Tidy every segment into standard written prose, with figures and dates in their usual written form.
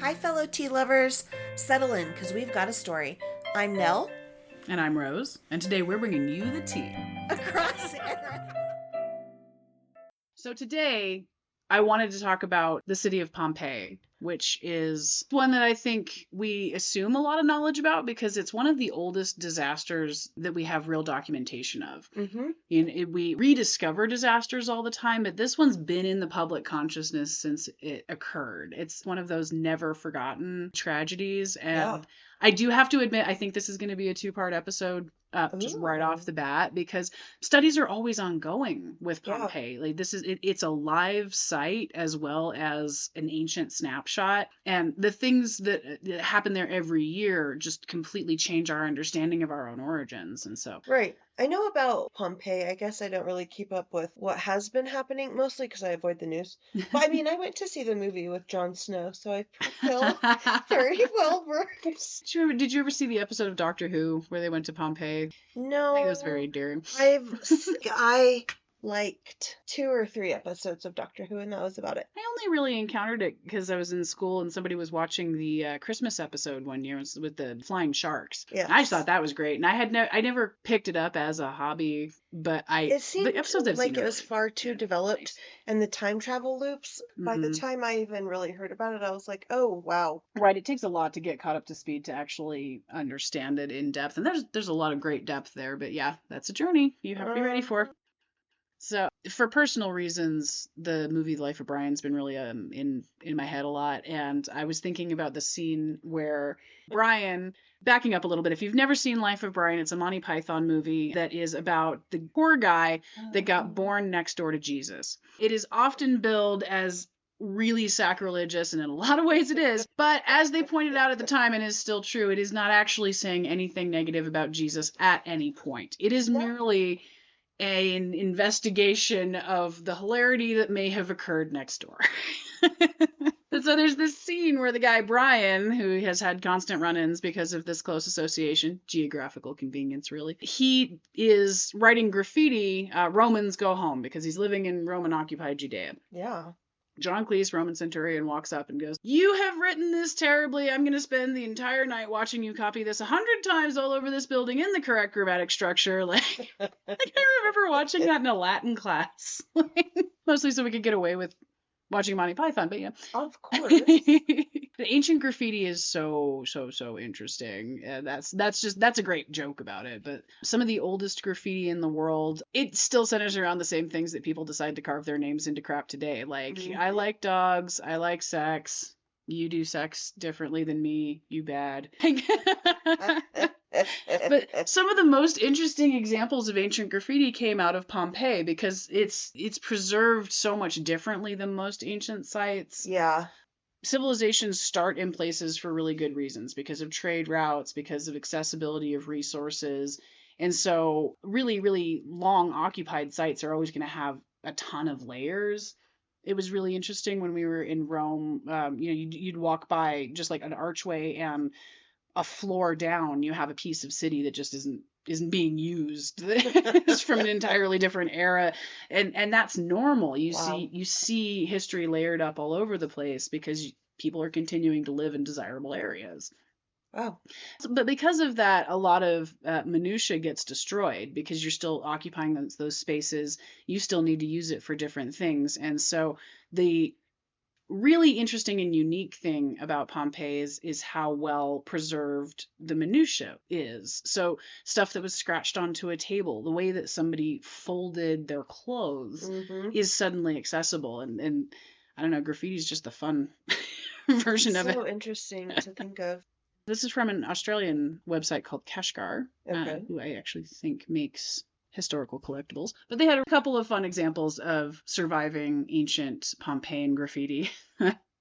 Hi, fellow tea lovers. Settle in, because we've got a story. I'm Nell. And I'm Rose. And today we're bringing you the tea. Across era. So today I wanted to talk about the city of Pompeii, which is one that I think we assume a lot of knowledge about because it's one of the oldest disasters that we have real documentation of. We rediscover disasters all the time, but this one's been in the public consciousness since it occurred. It's one of those never forgotten tragedies. And I do have to admit, I think this is going to be a 2-part episode. Just right off the bat, because studies are always ongoing with Pompeii. Like it's a live site as well as an ancient snapshot, and the things that happen there every year just completely change our understanding of our own origins. And so, Right. I know about Pompeii. I guess I don't really keep up with what has been happening, mostly because I avoid the news. But I mean, I went to see the movie with Jon Snow, so I feel very well versed. Did you ever see the episode of Doctor Who where they went to Pompeii? No. I think it was very endearing. I liked 2 or 3 episodes of Doctor Who, and that was about it. I only really encountered it because I was in school and somebody was watching the Christmas episode one year with the flying sharks. Yeah, I just thought that was great, and I never picked it up as a hobby, but it seemed the episodes I've like seen it was far too developed, nice. And the time travel loops. By the time I even really heard about it, I was like, oh wow. Right, it takes a lot to get caught up to speed to actually understand it in depth, and there's a lot of great depth there. But yeah, that's a journey you have to be ready for. So, for personal reasons, the movie Life of Brian's been really in my head a lot, and I was thinking about the scene where Brian, backing up a little bit, if you've never seen Life of Brian, it's a Monty Python movie that is about the poor guy that got born next door to Jesus. It is often billed as really sacrilegious, and in a lot of ways it is, but as they pointed out at the time, and is still true, it is not actually saying anything negative about Jesus at any point. It is merely an investigation of the hilarity that may have occurred next door. So there's this scene where the guy Brian, who has had constant run-ins because of this close association, geographical convenience really, he is writing graffiti, Romans go home, because he's living in Roman-occupied Judea. Yeah. John Cleese, Roman centurion, walks up and goes, "You have written this terribly. I'm going to spend the entire night watching you copy this 100 times all over this building in the correct grammatic structure." Like I remember watching that in a Latin class. Mostly so we could get away with watching Monty Python, but yeah. Of course. The ancient graffiti is so interesting. That's a great joke about it. But some of the oldest graffiti in the world, it still centers around the same things that people decide to carve their names into crap today. Like, I like dogs, I like sex. You do sex differently than me, you bad. But some of the most interesting examples of ancient graffiti came out of Pompeii because it's preserved so much differently than most ancient sites. Yeah. Civilizations start in places for really good reasons, because of trade routes, because of accessibility of resources. And so really, really long occupied sites are always going to have a ton of layers. It was really interesting when we were in Rome. You'd walk by just like an archway, and a floor down, you have a piece of city that just isn't being used. It's from an entirely different era, and that's normal. You see history layered up all over the place because people are continuing to live in desirable areas. Wow. But because of that, a lot of minutia gets destroyed because you're still occupying those spaces. You still need to use it for different things. And so the really interesting and unique thing about Pompeii is how well preserved the minutia is. So stuff that was scratched onto a table, the way that somebody folded their clothes is suddenly accessible. And I don't know, graffiti is just the fun version of it. So interesting to think of. This is from an Australian website called Kashgar, who I actually think makes historical collectibles. But they had a couple of fun examples of surviving ancient Pompeian graffiti.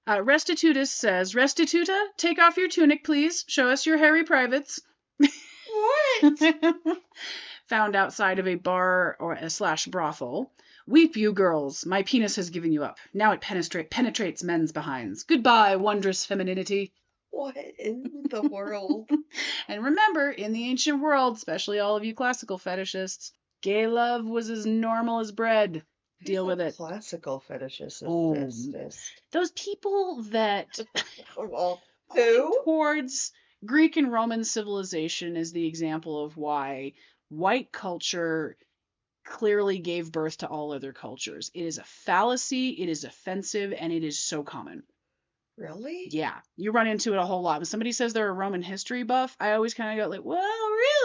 Restitutus says, "Restituta, take off your tunic, please. Show us your hairy privates." What? Found outside of a bar or / brothel. "Weep, you girls. My penis has given you up. Now it penetrates men's behinds. Goodbye, wondrous femininity." What in the world? And remember, in the ancient world, especially all of you classical fetishists, gay love was as normal as bread. deal with it. Classical fetishist. Oh, those people that Well, point who? towards Greek and Roman civilization is the example of why white culture clearly gave birth to all other cultures. It is a fallacy, it is offensive, and it is so common. Really? Yeah, you run into it a whole lot. When somebody says they're a Roman history buff, I always kind of go like, well,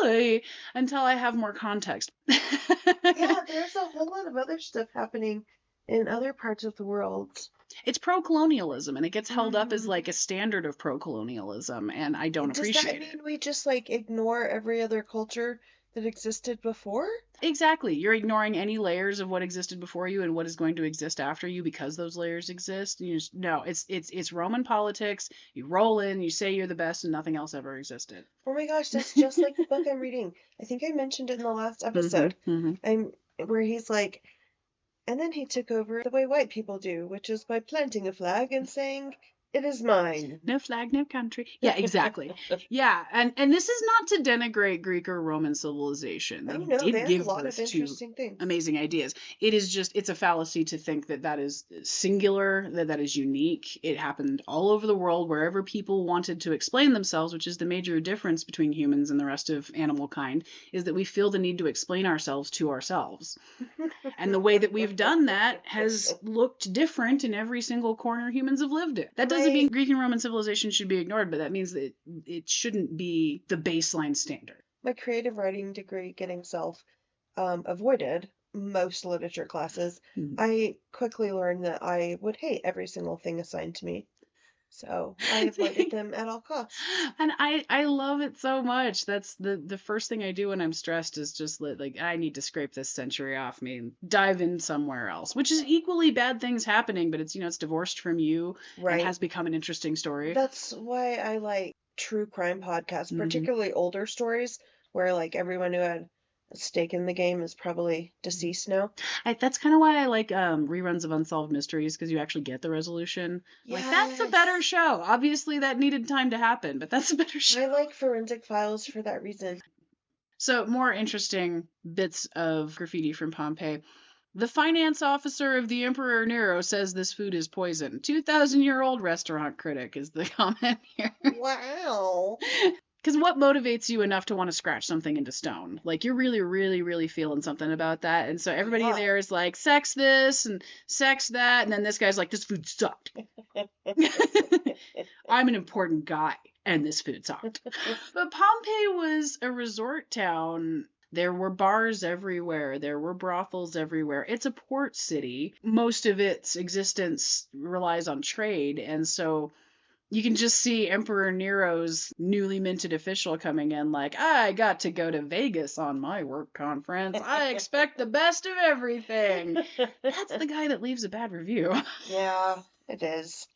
really? Until I have more context. Yeah, there's a whole lot of other stuff happening in other parts of the world. It's pro-colonialism, and it gets held up as like a standard of pro-colonialism, and I don't Does appreciate that mean it. we just like ignore every other culture that existed before? Exactly. You're ignoring any layers of what existed before you and what is going to exist after you because those layers exist. No, it's Roman politics. You roll in, you say you're the best, and nothing else ever existed. Oh my gosh, that's just like the book I'm reading. I think I mentioned it in the last episode. Where he's like, and then he took over the way white people do, which is by planting a flag and saying, "It is mine." No flag, no country. Yeah, exactly. Yeah, and this is not to denigrate Greek or Roman civilization. They No, they did had a give lot birth of to interesting things. amazing ideas. It is just, it's a fallacy to think that that is singular, that is unique. It happened all over the world wherever people wanted to explain themselves, which is the major difference between humans and the rest of animal kind, is that we feel the need to explain ourselves to ourselves. And the way that we've done that has looked different in every single corner humans have lived in. That doesn't mean Greek and Roman civilization should be ignored, but that means that it shouldn't be the baseline standard. My creative writing degree getting avoided most literature classes, I quickly learned that I would hate every single thing assigned to me. So I avoided them at all costs. And I love it so much. That's the first thing I do when I'm stressed is just like, I need to scrape this century off me and dive in somewhere else, which is equally bad things happening, but it's divorced from you and has become an interesting story. That's why I like true crime podcasts, particularly older stories where like everyone who had a stake in the game is probably deceased now. That's kind of why I like reruns of Unsolved Mysteries, because you actually get the resolution. Yes. Like, that's a better show. Obviously, that needed time to happen, but that's a better show. I like Forensic Files for that reason. So, more interesting bits of graffiti from Pompeii. The finance officer of the Emperor Nero says this food is poison. 2,000-year-old restaurant critic is the comment here. Wow. Because what motivates you enough to want to scratch something into stone? Like, you're really, really, really feeling something about that. And so everybody there is like, sex this and sex that. And then this guy's like, this food sucked. I'm an important guy, and this food sucked. But Pompeii was a resort town. There were bars everywhere. There were brothels everywhere. It's a port city. Most of its existence relies on trade. And so you can just see Emperor Nero's newly minted official coming in like, I got to go to Vegas on my work conference. I expect the best of everything. That's the guy that leaves a bad review. Yeah, it is.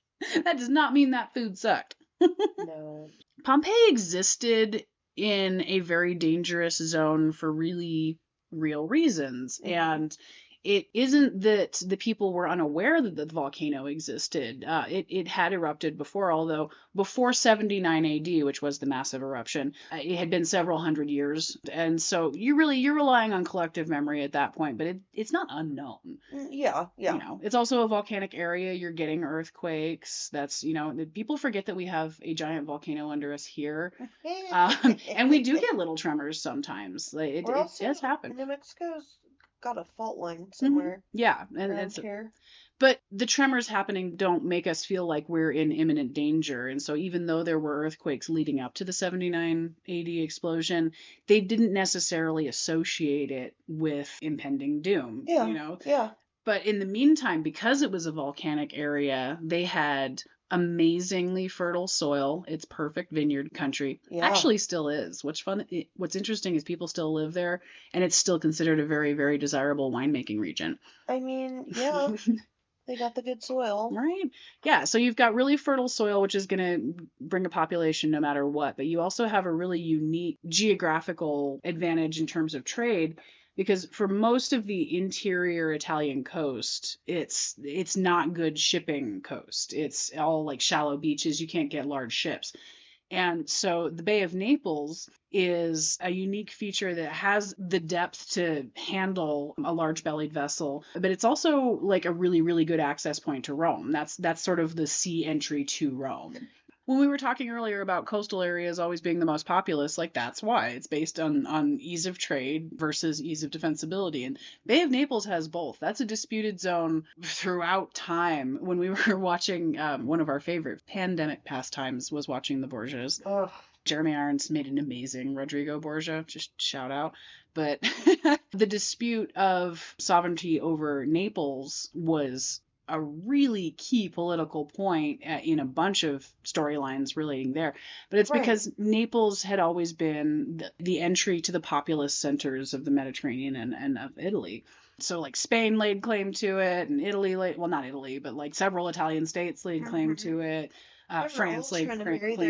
That does not mean that food sucked. No. Pompeii existed in a very dangerous zone for really real reasons. And it isn't that the people were unaware that the volcano existed. It had erupted before, although before 79 AD, which was the massive eruption, it had been several hundred years. And so you're relying on collective memory at that point, but it's not unknown. Yeah. It's also a volcanic area. You're getting earthquakes. That's, people forget that we have a giant volcano under us here. And we do get little tremors sometimes. Like, it does happen. New Mexico's got a fault line somewhere. Yeah, and it's here. But the tremors happening don't make us feel like we're in imminent danger. And so even though there were earthquakes leading up to the 79 AD explosion, they didn't necessarily associate it with impending doom. Yeah. But in the meantime, because it was a volcanic area, they had amazingly fertile soil. It's perfect vineyard country. Yeah. Actually still is. What's interesting is people still live there, and it's still considered a very, very desirable winemaking region. I mean, yeah. They got the good soil. Right? Yeah, so you've got really fertile soil, which is going to bring a population no matter what, but you also have a really unique geographical advantage in terms of trade, because for most of the interior Italian coast, it's not good shipping coast. It's all like shallow beaches. You can't get large ships. And so the Bay of Naples is a unique feature that has the depth to handle a large bellied vessel, but it's also like a really, really good access point to Rome. That's sort of the sea entry to Rome. When we were talking earlier about coastal areas always being the most populous, like that's why it's based on ease of trade versus ease of defensibility. And Bay of Naples has both. That's a disputed zone throughout time. When we were watching, one of our favorite pandemic pastimes was watching the Borgias. Oh, Jeremy Irons made an amazing Rodrigo Borgia, just shout out. But the dispute of sovereignty over Naples was a really key political point in a bunch of storylines relating there. But it's right. because Naples had always been the entry to the populous centers of the Mediterranean and of Italy. So like Spain laid claim to it, and Italy well, not Italy, but like several Italian states laid claim to it. France laid claim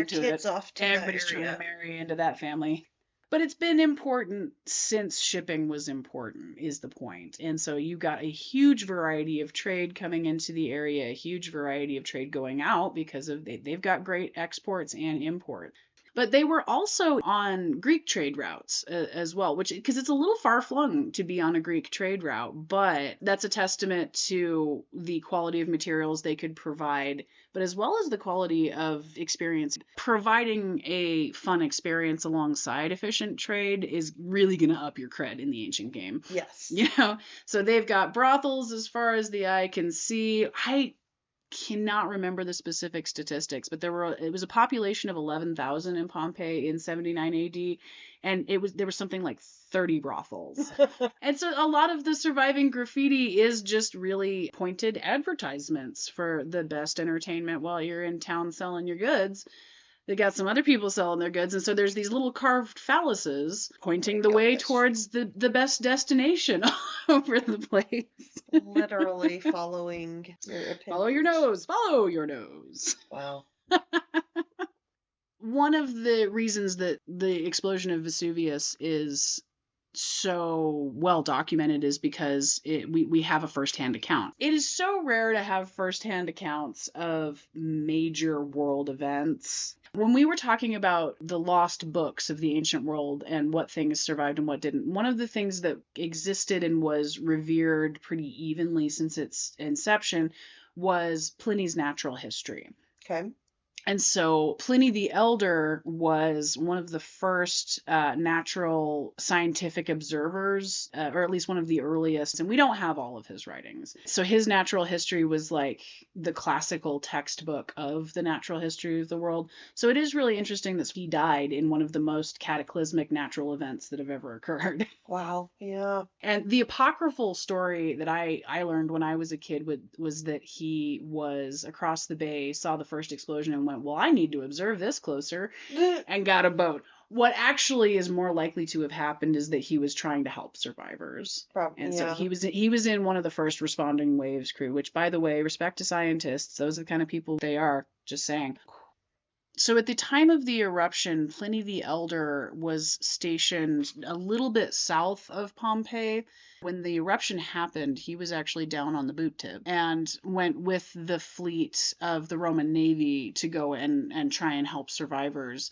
to it. Everybody's trying to marry into that family. But it's been important since shipping was important, is the point. And so you got a huge variety of trade coming into the area, a huge variety of trade going out because of they've got great exports and imports. But they were also on Greek trade routes as well, which because it's a little far flung to be on a Greek trade route, but that's a testament to the quality of materials they could provide, but as well as the quality of experience. Providing a fun experience alongside efficient trade is really going to up your cred in the ancient game. Yes. So they've got brothels as far as the eye can see. I cannot remember the specific statistics, but it was a population of 11,000 in Pompeii in 79 AD, and there was something like 30 brothels. And so a lot of the surviving graffiti is just really pointed advertisements for the best entertainment while you're in town selling your goods. They got some other people selling their goods, and so there's these little carved phalluses pointing the way towards the best destination all over the place. Literally following your opinions. Follow your nose. Follow your nose. Wow. One of the reasons that the explosion of Vesuvius is so well documented is because we have a firsthand account. It is so rare to have firsthand accounts of major world events. When we were talking about the lost books of the ancient world and what things survived and what didn't, one of the things that existed and was revered pretty evenly since its inception was Pliny's natural history. Okay. And so Pliny the Elder was one of the first natural scientific observers, or at least one of the earliest, and we don't have all of his writings. So his natural history was like the classical textbook of the natural history of the world. So it is really interesting that he died in one of the most cataclysmic natural events that have ever occurred. Wow, yeah. And the apocryphal story that I learned when I was a kid was that he was across the bay, saw the first explosion, and went, well, I need to observe this closer, and got a boat. What actually is more likely to have happened is that he was trying to help survivors. Probably, and yeah. So he was in one of the first responding waves crew, which, by the way, respect to scientists. Those are the kind of people they are, just saying. So at the time of the eruption, Pliny the Elder was stationed a little bit south of Pompeii. When the eruption happened, he was actually down on the boot tip and went with the fleet of the Roman Navy to go and try and help survivors.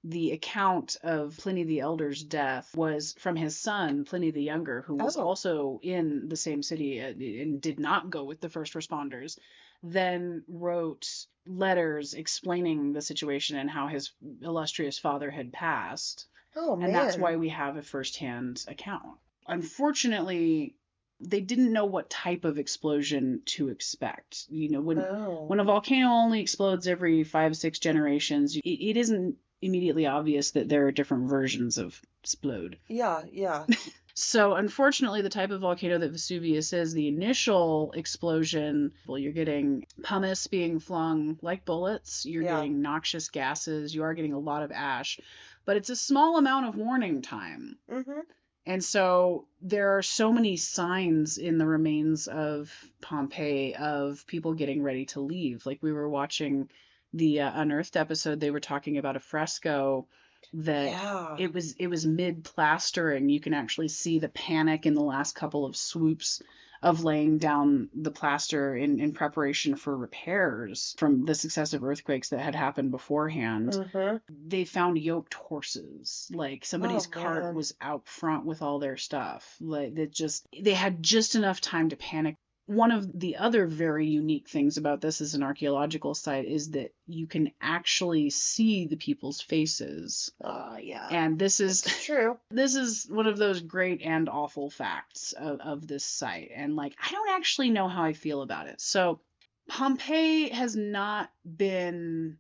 The account of Pliny the Elder's death was from his son, Pliny the Younger, who was also in the same city and did not go with the first responders, then wrote letters explaining the situation and how his illustrious father had passed. Oh, man. And that's why we have a firsthand account. Unfortunately, they didn't know what type of explosion to expect. When a volcano only explodes every 5-6 generations, it isn't immediately obvious that there are different versions of explode. Yeah. So, unfortunately, the type of volcano that Vesuvius is, the initial explosion, well, you're getting pumice being flung like bullets, you're getting noxious gases, you are getting a lot of ash, but it's a small amount of warning time. Mm-hmm. And so there are so many signs in the remains of Pompeii of people getting ready to leave. Like we were watching the Unearthed episode, they were talking about a fresco that it was mid plastering. You can actually see the panic in the last couple of swoops of laying down the plaster in preparation for repairs from the successive earthquakes that had happened beforehand. Mm-hmm. They found yoked horses. Like somebody's Oh, cart man. was out front with all their stuff. Like they had just enough time to panic. One of the other very unique things about this as an archaeological site is that you can actually see the people's faces. Yeah. And this is It's true. this is one of those great and awful facts of this site. And like, I don't actually know how I feel about it. So Pompeii has not been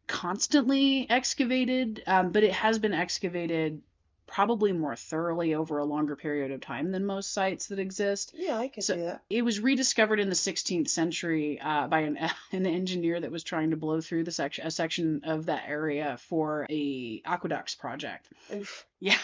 constantly excavated, but it has been excavated probably more thoroughly over a longer period of time than most sites that exist. Yeah, I could So see that. it was rediscovered in the 16th century by an engineer that was trying to blow through a section of that area for a aqueducts project. Oof. Yeah,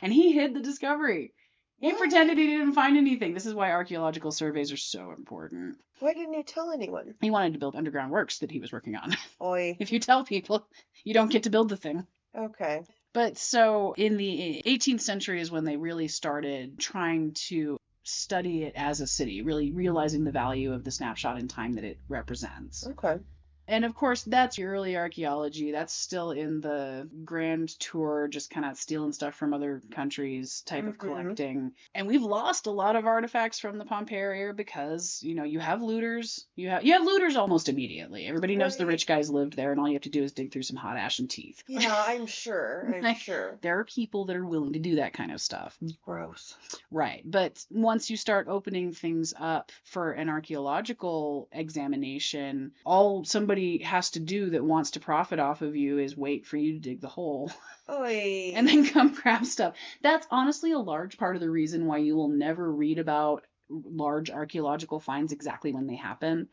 and he hid the discovery. He What? pretended he didn't find anything. This is why archaeological surveys are so important. Why didn't you tell anyone? He wanted to build underground works that he was working on. Oi. If you tell people, you don't get to build the thing. Okay. But so in the 18th century is when they really started trying to study it as a city, really realizing the value of the snapshot in time that it represents. Okay. And of course, that's early archaeology. That's still in the grand tour, just kind of stealing stuff from other countries type of collecting. And we've lost a lot of artifacts from the Pompeii area because, you have looters. You have looters almost immediately. Everybody knows the rich guys lived there, and all you have to do is dig through some hot ash and teeth. Yeah, I'm sure. I'm sure. There are people that are willing to do that kind of stuff. Gross. Right. But once you start opening things up for an archaeological examination, all somebody has to do that wants to profit off of you is wait for you to dig the hole. Oy. And then come grab stuff. That's honestly a large part of the reason why you will never read about large archaeological finds exactly when they happen.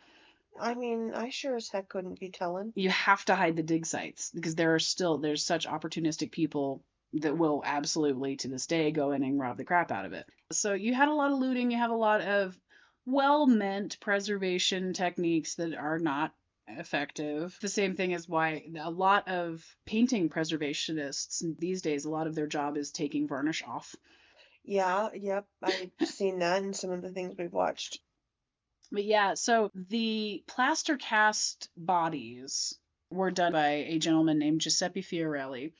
I mean, I sure as heck couldn't be telling. You have to hide the dig sites because there's such opportunistic people that will absolutely to this day go in and rob the crap out of it. So you had a lot of looting, you have a lot of well-meant preservation techniques that are not effective. The same thing is why a lot of painting preservationists these days, a lot of their job is taking varnish off. Yeah, yep, I've seen that in some of the things we've watched. But yeah, so the plaster cast bodies were done by a gentleman named Giuseppe Fiorelli.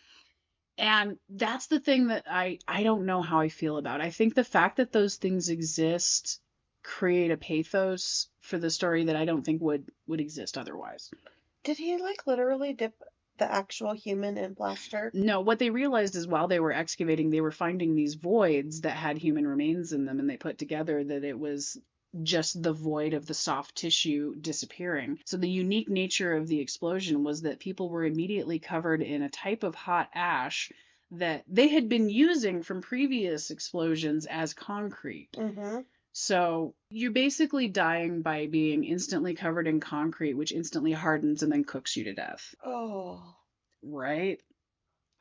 And that's the thing that I don't know how I feel about. I think the fact that those things exist create a pathos for the story that I don't think would exist otherwise. Did he literally dip the actual human in plaster? No, what they realized is while they were excavating, they were finding these voids that had human remains in them, and they put together that it was just the void of the soft tissue disappearing. So the unique nature of the explosion was that people were immediately covered in a type of hot ash that they had been using from previous explosions as concrete. Mm-hmm. So you're basically dying by being instantly covered in concrete, which instantly hardens and then cooks you to death. Oh. Right?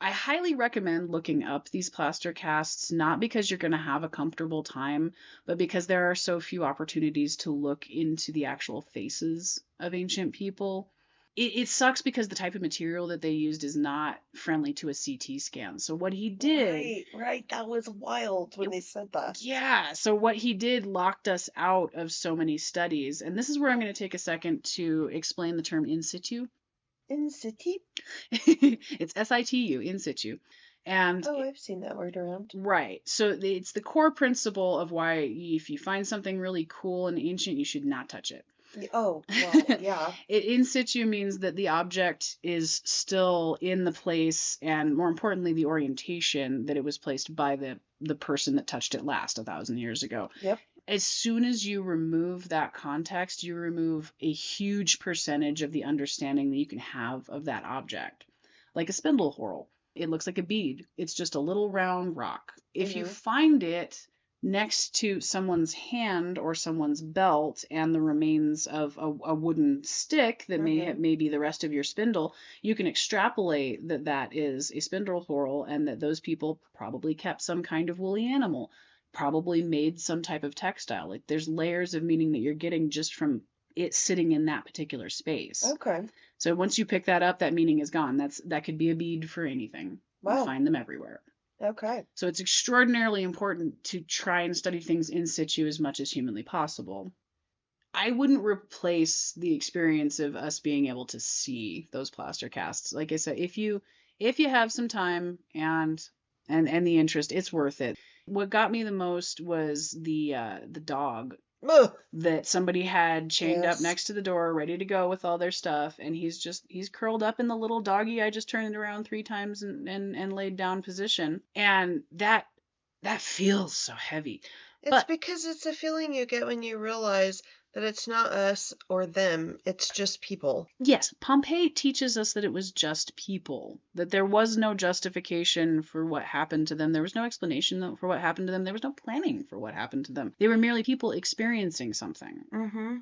I highly recommend looking up these plaster casts, not because you're going to have a comfortable time, but because there are so few opportunities to look into the actual faces of ancient people. It sucks because the type of material that they used is not friendly to a CT scan. So what he did... Right. That was wild when they said that. Yeah. So what he did locked us out of so many studies. And this is where I'm going to take a second to explain the term in situ. In situ? It's SITU, in situ. And I've seen that word around. Right. So it's the core principle of why if you find something really cool and ancient, you should not touch it. Oh, well, yeah. In situ means that the object is still in the place, and more importantly, the orientation that it was placed by the person that touched it last 1,000 years ago. Yep. As soon as you remove that context, you remove a huge percentage of the understanding that you can have of that object. Like a spindle whorl. It looks like a bead. It's just a little round rock. If you find it next to someone's hand or someone's belt and the remains of a wooden stick that may be the rest of your spindle, you can extrapolate that is a spindle whorl and that those people probably kept some kind of woolly animal, probably made some type of textile. Like there's layers of meaning that you're getting just from it sitting in that particular space. Okay. So once you pick that up, that meaning is gone. That could be a bead for anything. Wow. You find them everywhere. Okay. So it's extraordinarily important to try and study things in situ as much as humanly possible. I wouldn't replace the experience of us being able to see those plaster casts. Like I said, if you have some time and the interest, it's worth it. What got me the most was the dog Ugh. that somebody had chained up Yes. next to the door, ready to go with all their stuff, and he's curled up in the little doggy I just turned around 3 times and laid down position. And that feels so heavy. It's But because it's a feeling you get when you realize that it's not us or them, it's just people. yes, Pompeii teaches us that it was just people, that there was no justification for what happened to them. There was no explanation for what happened to them. There was no planning for what happened to them. They were merely people experiencing something. Mm-hmm.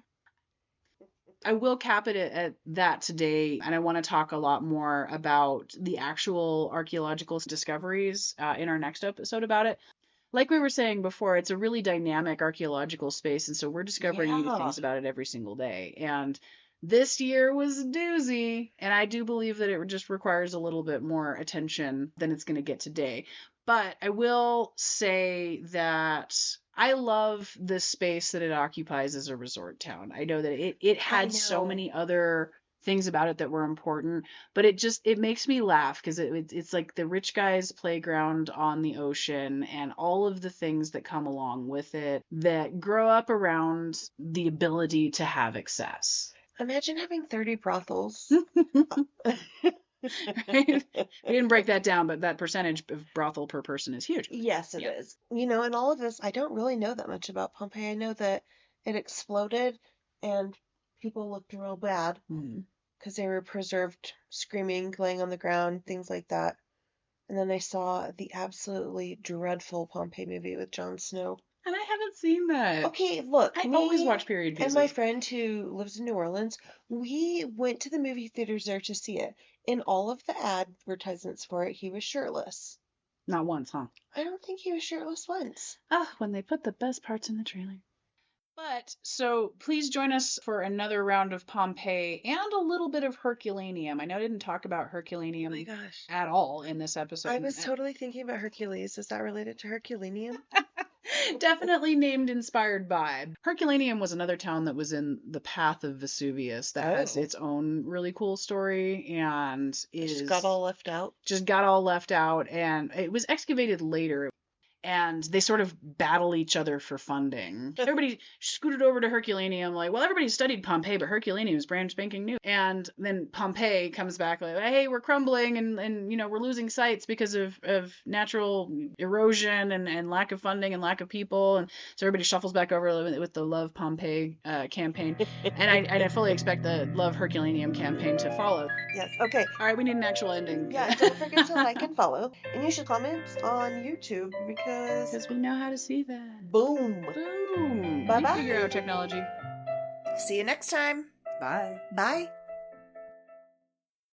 I will cap it at that today, and I want to talk a lot more about the actual archaeological discoveries in our next episode about it. Like we were saying before, it's a really dynamic archaeological space, and so we're discovering new things about it every single day. And this year was a doozy, and I do believe that it just requires a little bit more attention than it's going to get today. But I will say that I love the space that it occupies as a resort town. I know that it had so many other things about it that were important, but it makes me laugh because it's like the rich guy's playground on the ocean and all of the things that come along with it that grow up around the ability to have excess. Imagine having 30 brothels. Right? We didn't break that down, but that percentage of brothel per person is huge. Yes, it is. You know, in all of this, I don't really know that much about Pompeii. I know that it exploded and people looked real bad because they were preserved screaming, laying on the ground, things like that. And then I saw the absolutely dreadful Pompeii movie with Jon Snow. And I haven't seen that. Okay, look, I always watch period pieces. And my friend who lives in New Orleans, we went to the movie theaters there to see it. In all of the advertisements for it, he was shirtless. Not once, huh? I don't think he was shirtless once. When they put the best parts in the trailer. But, so, please join us for another round of Pompeii and a little bit of Herculaneum. I know I didn't talk about Herculaneum at all in this episode. I was totally thinking about Hercules. Is that related to Herculaneum? Definitely inspired by. Herculaneum was another town that was in the path of Vesuvius that has its own really cool story and just got all left out. And it was excavated later. And they sort of battle each other for funding. Everybody scooted over to Herculaneum, like, well, everybody studied Pompeii, but Herculaneum is brand spanking new. And then Pompeii comes back like, hey, we're crumbling and you know, we're losing sites because of natural erosion and lack of funding and lack of people. And so everybody shuffles back over with the Love Pompeii campaign. And I fully expect the Love Herculaneum campaign to follow. Yes, okay. All right, we need an actual ending. Yeah, don't forget to like and follow. And you should comment on YouTube because we know how to see that. Boom. Boom. Bye-bye. Figure out technology. See you next time. Bye. Bye.